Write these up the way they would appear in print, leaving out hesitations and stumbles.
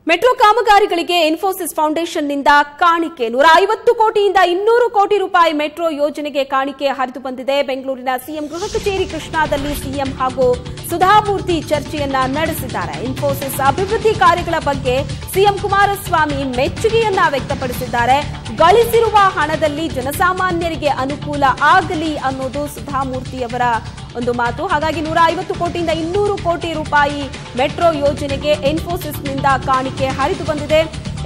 Metro ಕಾಮಗಾರಿಗಳಿಗೆ ಇನ್ಫೋಸಿಸ್ ಫೌಂಡೇಶನ್ನಿಂದ ಕಾಣಿಕೆ 150 ಕೋಟಿಯಿಂದ 200 ಕೋಟಿ ರೂಪಾಯಿ ಮೆಟ್ರೋ ಯೋಜನೆಗೆ ಕಾಣಿಕೆ ಹರಿದು ಬಂದಿದೆ. ಬೆಂಗಳೂರಿನ ಸಿಎಂ ಗೃಹ ಕಚೇರಿ ಕೃಷ್ಣಾದಲ್ಲಿ ಸಿಎಂ ಹಾಗೂ ಸುಧಾಮೂರ್ತಿ ಚರ್ಚೆಯನ್ನ ನಡೆಸಿದ್ದಾರೆ. ಇನ್ಫೋಸಿಸ್ ಅಭಿವೃದ್ಧಿ ಕಾರ್ಯಗಳ ಬಗ್ಗೆ ಸಿಎಂ ಕುಮಾರಸ್ವಾಮಿ ಮೆಚ್ಚುಗೆಯನ್ನ ವ್ಯಕ್ತಪಡಿಸಿದ್ದಾರೆ. ಗಳಿಸಿರುವ ಹಣದಲ್ಲಿ ಜನಸಾಮಾನ್ಯರಿಗೆ ಅನುಕೂಲ ಆಗಲಿ ಅನ್ನೋದು ಸುಧಾಮೂರ್ತಿಯವರ ಒಂದು ಮಾತು. ಹಾಗಾಗಿ 150 ಕೋಟಿಯಿಂದ 200 ಕೋಟಿ ರೂಪಾಯಿ ಮೆಟ್ರೋ ಯೋಜನೆಗೆ ಇನ್ಫೋಸಿಸ್ನಿಂದ ಕಾಣಿಕೆ ಹರಿದು ಬಂದಿದೆ.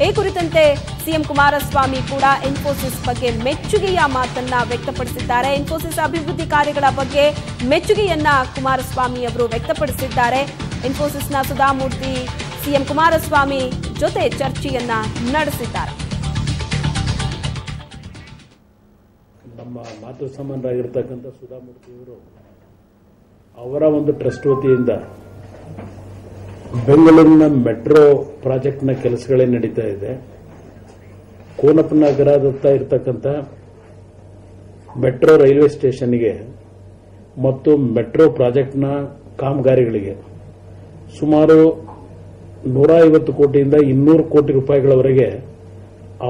ಈ ಕುರಿತಂತೆ ಸಿಎಂ ಕುಮಾರಸ್ವಾಮಿ ಕೂಡ ಇನ್ಫೋಸಿಸ್ ಬಗ್ಗೆ ಮೆಚ್ಚುಗೆಯ ಮಾತನ್ನ ವ್ಯಕ್ತಪಡಿಸಿದ್ದಾರೆ. ಇನ್ಫೋಸಿಸ್ ಅಭಿವೃದ್ಧಿ ಕಾರ್ಯಗಳ ಬಗ್ಗೆ ಮೆಚ್ಚುಗೆಯನ್ನ ಕುಮಾರಸ್ವಾಮಿ ಅವರು ವ್ಯಕ್ತಪಡಿಸಿದ್ದಾರೆ. ಇನ್ಫೋಸಿಸ್ನ ಸುಧಾಮೂರ್ತಿ ಸಿಎಂ ಕುಮಾರಸ್ವಾಮಿ ಜೊತೆ ಚರ್ಚೆಯನ್ನ ನಡೆಸಿದ್ದಾರೆ. ನಮ್ಮ ಮಾತೃ ಸಮಾನರಾಗಿರ್ತಕ್ಕಂಥ ಸುಧಾಮೂರ್ತಿಯವರು ಅವರ ಒಂದು ಟ್ರಸ್ಟ್ ವತಿಯಿಂದ ಬೆಂಗಳೂರಿನ ಮೆಟ್ರೋ ಪ್ರಾಜೆಕ್ಟ್ನ ಕೆಲಸಗಳೇ ನಡೀತಾ ಇದೆ. ಕೋನಪ್ಪನಗರದತ್ತ ಇರತಕ್ಕಂಥ ಮೆಟ್ರೋ ರೈಲ್ವೆ ಸ್ಟೇಷನ್ಗೆ ಮತ್ತು ಮೆಟ್ರೋ ಪ್ರಾಜೆಕ್ಟ್ನ ಕಾಮಗಾರಿಗಳಿಗೆ ಸುಮಾರು 150 ಕೋಟಿಯಿಂದ 200 ಕೋಟಿ ರೂಪಾಯಿಗಳವರೆಗೆ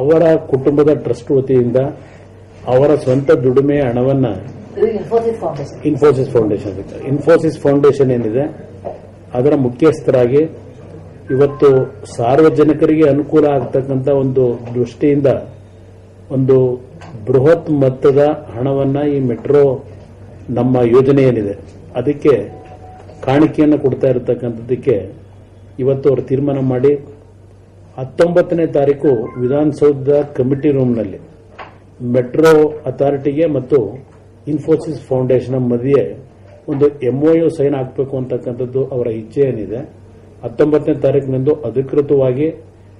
ಅವರ ಕುಟುಂಬದ ಟ್ರಸ್ಟ್ ವತಿಯಿಂದ ಅವರ ಸ್ವಂತ ದುಡಿಮೆಯ ಹಣವನ್ನು ಇನ್ಫೋಸಿಸ್ ಫೌಂಡೇಶನ್ ಏನಿದೆ ಅದರ ಮುಖ್ಯಸ್ಥರಾಗಿ ಇವತ್ತು ಸಾರ್ವಜನಿಕರಿಗೆ ಅನುಕೂಲ ಆಗತಕ್ಕಂಥ ಒಂದು ದೃಷ್ಟಿಯಿಂದ ಒಂದು ಬೃಹತ್ ಮೊತ್ತದ ಹಣವನ್ನು ಈ ಮೆಟ್ರೋ ನಮ್ಮ ಯೋಜನೆ ಏನಿದೆ ಅದಕ್ಕೆ ಕಾಣಿಕೆಯನ್ನು ಕೊಡ್ತಾ ಇರತಕ್ಕಂಥದ್ದಕ್ಕೆ ಇವತ್ತು ಅವರು ತೀರ್ಮಾನ ಮಾಡಿ 19ನೇ ತಾರೀಕು ವಿಧಾನಸೌಧದ ಕಮಿಟಿ ರೂಮ್ನಲ್ಲಿ ಮೆಟ್ರೋ ಅಥಾರಿಟಿಗೆ ಮತ್ತು ಇನ್ಫೋಸಿಸ್ ಫೌಂಡೇಶನ್ ಮಧ್ಯೆ ಒಂದು MOU ಸೈನ್ ಹಾಕಬೇಕು ಅಂತಕ್ಕಂಥದ್ದು ಅವರ ಇಚ್ಛೆ ಏನಿದೆ. 19ನೇ ತಾರೀಕಿನಂದು ಅಧಿಕೃತವಾಗಿ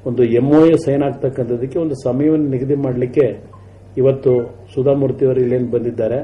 ಒಂದು MOU ಸೈನ್ ಆಗ್ತಕ್ಕಂಥದ್ದಕ್ಕೆ ಒಂದು ಸಮಯವನ್ನು ನಿಗದಿ ಮಾಡಲಿಕ್ಕೆ ಇವತ್ತು ಸುಧಾಮೂರ್ತಿ ಅವರು ಇಲ್ಲೇನು ಬಂದಿದ್ದಾರೆ.